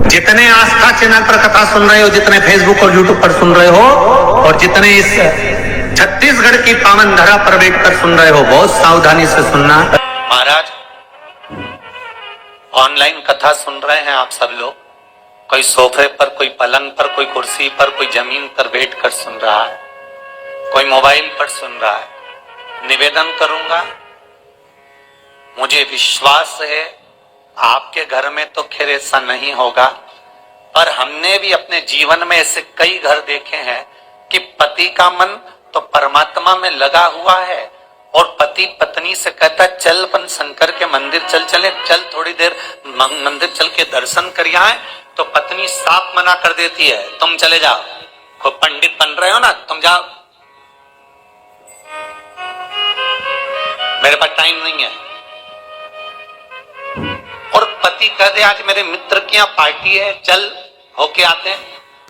जितने आस्था चैनल पर कथा सुन रहे हो, जितने फेसबुक और यूट्यूब पर सुन रहे हो, और जितने इस छत्तीसगढ़ की पावन धरा पर बैठकर सुन रहे हो, बहुत सावधानी से सुनना। महाराज, ऑनलाइन कथा सुन रहे हैं आप सब लोग, कोई सोफे पर, कोई पलंग पर, कोई कुर्सी पर, कोई जमीन पर बैठकर सुन रहा है, कोई मोबाइल पर सुन रहा है। निवेदन करूंगा, मुझे विश्वास है आपके घर में तो खैर ऐसा नहीं होगा, पर हमने भी अपने जीवन में ऐसे कई घर देखे हैं कि पति का मन तो परमात्मा में लगा हुआ है और पति पत्नी से कहता है चल अपन शंकर के मंदिर चले, चल थोड़ी देर मंदिर चल के दर्शन कर आए, तो पत्नी साफ मना कर देती है, तुम चले जाओ, खूब पंडित बन रहे हो ना, तुम जाओ, मेरे पास टाइम नहीं है। और पति कह दे आज मेरे मित्र की यहाँ पार्टी है, चल होके आते हैं,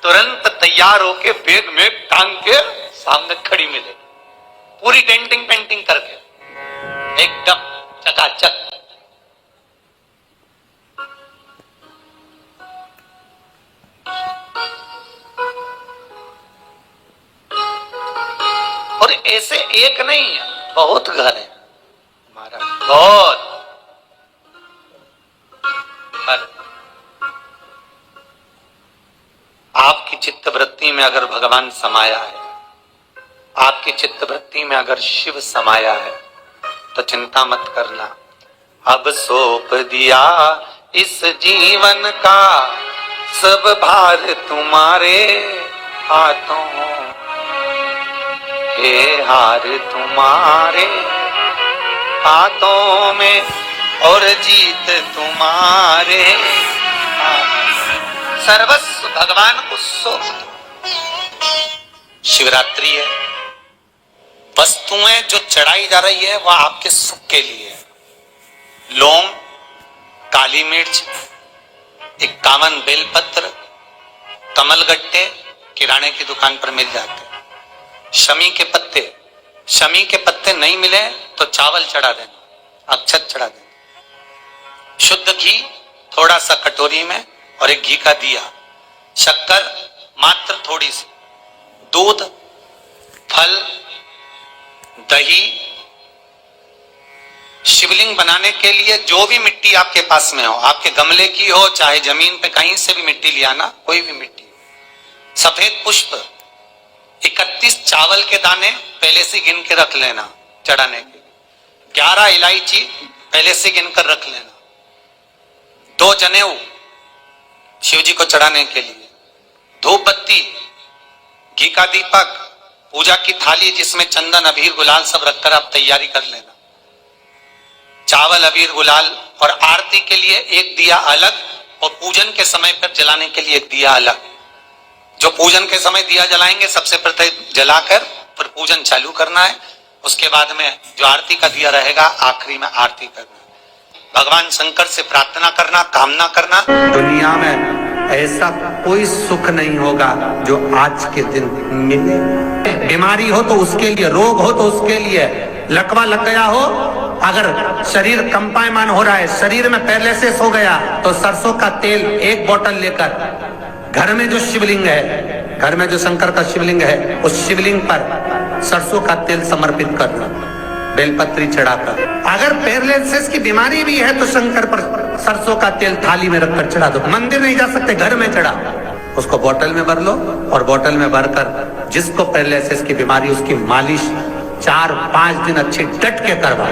तुरंत तैयार होके बैग में टांग के सामने खड़ी मिले, पूरी डेंटिंग पेंटिंग करके एकदम चकाचक। और ऐसे एक नहीं है, बहुत घर है महाराज, बहुत। आपकी चित्तवृत्ति में अगर भगवान समाया है, आपकी चित्तवृत्ति में अगर शिव समाया है, तो चिंता मत करना। अब सौंप दिया इस जीवन का सब भार तुम्हारे हाथों, हे हार तुम्हारे हाथों में और जीत तुम्हारे सर्वस्व भगवान को सौंप दो। शिवरात्रि है, वस्तुएं जो चढ़ाई जा रही है वह आपके सुख के लिए है। लौंग, काली मिर्च, 51 बेलपत्र, कमलगट्टे किराने की दुकान पर मिल जाते हैं। शमी के पत्ते, शमी के पत्ते नहीं मिले तो चावल चढ़ा देना, अक्षत चढ़ा देना। शुद्ध घी थोड़ा सा कटोरी में और एक घी का दिया, शक्कर मात्र थोड़ी सी, दूध, फल, दही। शिवलिंग बनाने के लिए जो भी मिट्टी आपके पास में हो, आपके गमले की हो चाहे जमीन पे कहीं से भी मिट्टी ले आना, कोई भी मिट्टी। सफेद पुष्प, 31 चावल के दाने पहले से गिन के रख लेना चढ़ाने के लिए, 11 इलायची पहले से गिनकर रख लेना, 2 जनेऊ शिव जी को चढ़ाने के लिए, धूप बत्ती, घी का दीपक, पूजा की थाली जिसमें चंदन अबीर गुलाल सब रखकर आप तैयारी कर लेना, चावल अबीर गुलाल, और आरती के लिए एक दिया अलग और पूजन के समय पर जलाने के लिए एक दिया अलग। जो पूजन के समय दिया जलाएंगे सबसे पहले जलाकर फिर पूजन चालू करना है, उसके बाद में जो आरती का दिया रहेगा आखिरी में आरती करना। भगवान शंकर से प्रार्थना करना, कामना करना। दुनिया में ऐसा कोई सुख नहीं होगा जो आज के दिन मिले। बीमारी हो तो उसके लिए, रोग हो तो उसके लिए, लकवा लग गया हो, अगर शरीर कंपायमान हो रहा है, शरीर में पैरालिसिस हो गया, तो सरसों का तेल 1 बोतल लेकर घर में जो शिवलिंग है, घर में जो शंकर का शिवलिंग है, उस शिवलिंग पर सरसों का तेल समर्पित करना, बेलपत्री चढ़ाकर। अगर पैरालिसिस की बीमारी भी है तो शंकर पर सरसों का तेल थाली में रखकर चढ़ा दो। मंदिर नहीं जा सकते, घर में चढ़ा, उसको बोतल में भर लो और बोतल में भरकर जिसको पैरालिसिस की बीमारी, उसकी मालिश 4-5 दिन अच्छी डट के करवा।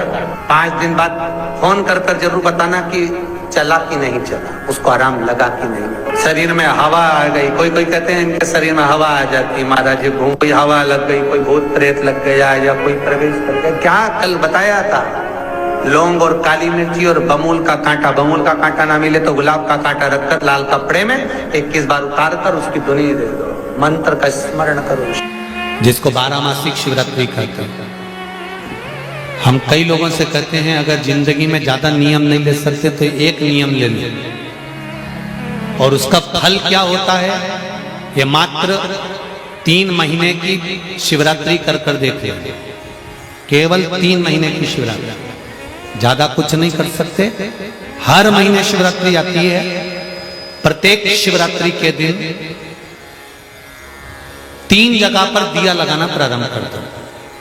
5 दिन बाद फोन कर जरूर बताना कि चला कि नहीं चला, उसको आराम लगा कि नहीं। शरीर में हवा आ गई, कोई कहते हैं इनके शरीर में हवा आ जाती, महाराज जी कोई हवा लग गई, कोई भूत प्रेत लग गया या कोई प्रवेश कर गया। क्या कल बताया था, लौंग और काली मिर्ची और बमूल का कांटा, बमूल का कांटा ना मिले तो गुलाब का कांटा रखकर लाल कपड़े में 21 बार उतार कर उसकी धुनी दे दो, मंत्र का स्मरण करो, जिसको 12 मासिक शिवरात्रि कहते हैं। हम कई लोगों से कहते हैं अगर जिंदगी में ज्यादा नियम नहीं ले सकते तो एक नियम ले लो, और उसका फल क्या होता है ये मात्र 3 महीने की शिवरात्रि कर देख लो, केवल 3 महीने की शिवरात्रि, ज्यादा कुछ नहीं कर सकते। हर महीने शिवरात्रि आती है, प्रत्येक शिवरात्रि के दिन 3 जगह पर दिया लगाना प्रारंभ कर दो।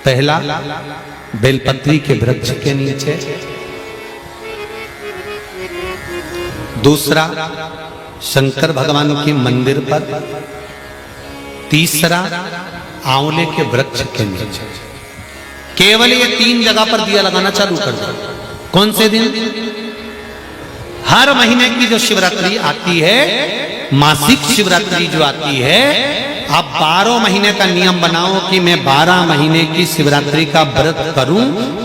पहला, बेलपत्री के वृक्ष के नीचे। दूसरा, शंकर भगवान के मंदिर पर। तीसरा, आंवले के वृक्ष के नीचे। केवल ये 3 जगह पर दिया लगाना चालू कर दो। कौन से दिन? हर महीने की जो शिवरात्रि आती है, मासिक शिवरात्रि जो आती है, आप 12 महीने का नियम बनाओ कि मैं 12 महीने की शिवरात्रि का व्रत करूं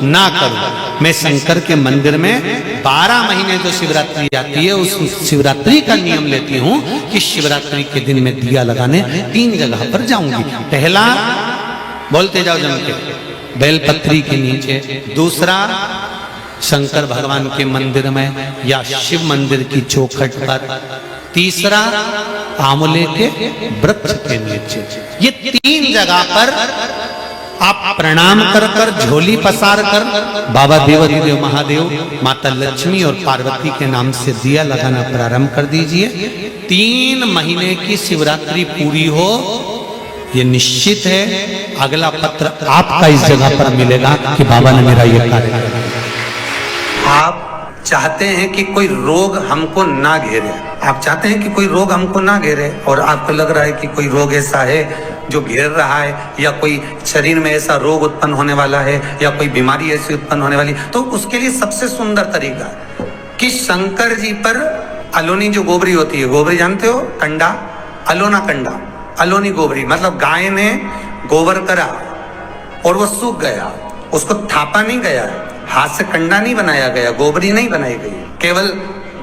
ना करूं। मैं शंकर के मंदिर में 12 महीने जो शिवरात्रि आती है, उस शिवरात्रि का नियम लेती हूं कि शिवरात्रि के दिन मैं दिया लगाने 3 जगह पर जाऊंगी। पहला, बोलते जाओ जम के, बेलपत्री के नीचे। दूसरा, शंकर भगवान के मंदिर में या शिव मंदिर की चौखट पर। तीसरा, आंवले के वृक्ष के नीचे। ये 3 जगह पर आप प्रणाम कर कर, झोली पसार कर बाबा देवाधिदेव महादेव, माता लक्ष्मी और पार्वती के नाम से दिया लगाना प्रारंभ कर दीजिए। 3 महीने की शिवरात्रि पूरी हो, ये निश्चित है अगला पत्र आपका इस जगह पर मिलेगा कि बाबा ने मेरा ये कार्य किया। आप चाहते हैं कि कोई रोग हमको ना घेरे, आप चाहते हैं कि कोई रोग हमको ना घेरे, और आपको लग रहा है कि कोई रोग ऐसा है जो घेर रहा है, या कोई शरीर में ऐसा रोग उत्पन्न होने वाला है, या कोई बीमारी ऐसी उत्पन्न होने वाली, तो उसके लिए सबसे सुंदर तरीका कि शंकर जी पर अलोनी जो गोबरी होती है, गोबरी जानते हो, कंडा, अलोना कंडा, अलोनी गोबरी, मतलब गाय ने गोबर करा और वो सूख गया, उसको थापा नहीं गया, हाथ से कंडा नहीं बनाया गया, गोबरी नहीं बनाई गई, केवल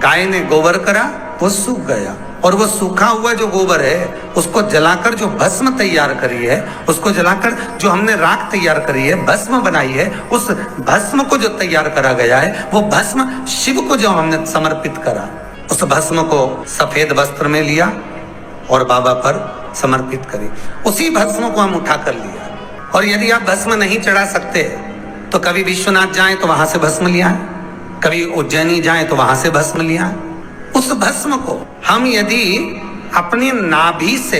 गाय ने गोबर करा, वो सूख गया, और वो सूखा हुआ जो गोबर है उसको जलाकर जो भस्म तैयार करी है, उसको जलाकर जो हमने राख तैयार करी है, भस्म बनाई है, उस भस्म को जो तैयार करा गया है, वो भस्म शिव को जो हमने समर्पित करा, उस भस्म को सफेद वस्त्र में लिया और बाबा पर समर्पित करी। उसी भस्म को हम उठा कर लिया। और यदि आप भस्म नहीं चढ़ा सकते तो कभी विश्वनाथ जाएं तो वहां से भस्म लिया है, कभी उज्जैनी जाएं तो वहां से भस्म लिया है। उस भस्म को हम यदि अपनी नाभि से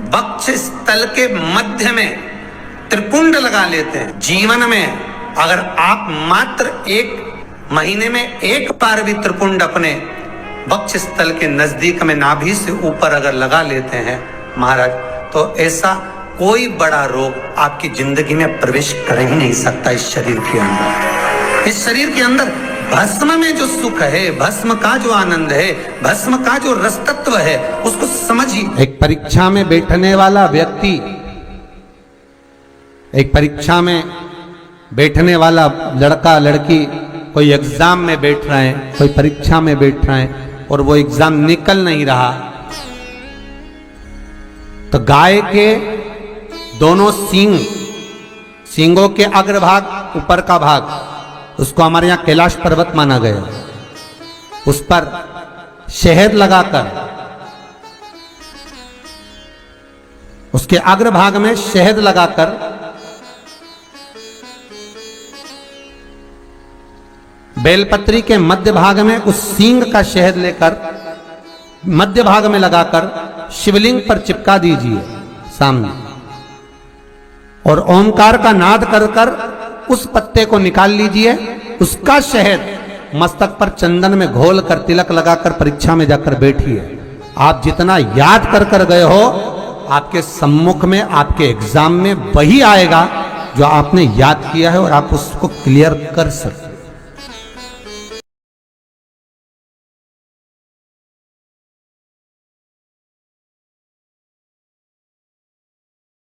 वक्ष स्थल के मध्य में त्रिपुंड लगा लेते हैं, जीवन में अगर आप मात्र 1 महीने में 1 बार भी त्रिपुंड अपने वक्ष स्थल के नजदीक में नाभि से ऊपर अगर लगा लेते हैं महाराज, तो ऐसा कोई बड़ा रोग आपकी जिंदगी में प्रवेश कर ही नहीं सकता। इस शरीर के अंदर, इस शरीर के अंदर भस्म में जो सुख है, भस्म का जो आनंद है, भस्म का जो रस तत्व है, उसको समझिए। एक परीक्षा में बैठने वाला व्यक्ति, एक परीक्षा में बैठने वाला लड़का लड़की, कोई एग्जाम में बैठ रहे हैं, कोई परीक्षा में बैठ रहे हैं और वो एग्जाम निकल नहीं रहा, तो गाय के दोनों सींगों के अग्रभाग, ऊपर का भाग, उसको हमारे यहां कैलाश पर्वत माना गया, उस पर शहद लगाकर, उसके अग्रभाग में शहद लगाकर बेलपत्री के मध्य भाग में उस सींग का शहद लेकर मध्य भाग में लगाकर शिवलिंग पर चिपका दीजिए सामने, और ओमकार का नाद कर कर उस पत्ते को निकाल लीजिए। उसका शहद मस्तक पर चंदन में घोल कर तिलक लगाकर परीक्षा में जाकर बैठिए। आप जितना याद कर कर गए हो, आपके सम्मुख में, आपके एग्जाम में वही आएगा जो आपने याद किया है, और आप उसको क्लियर कर सकते।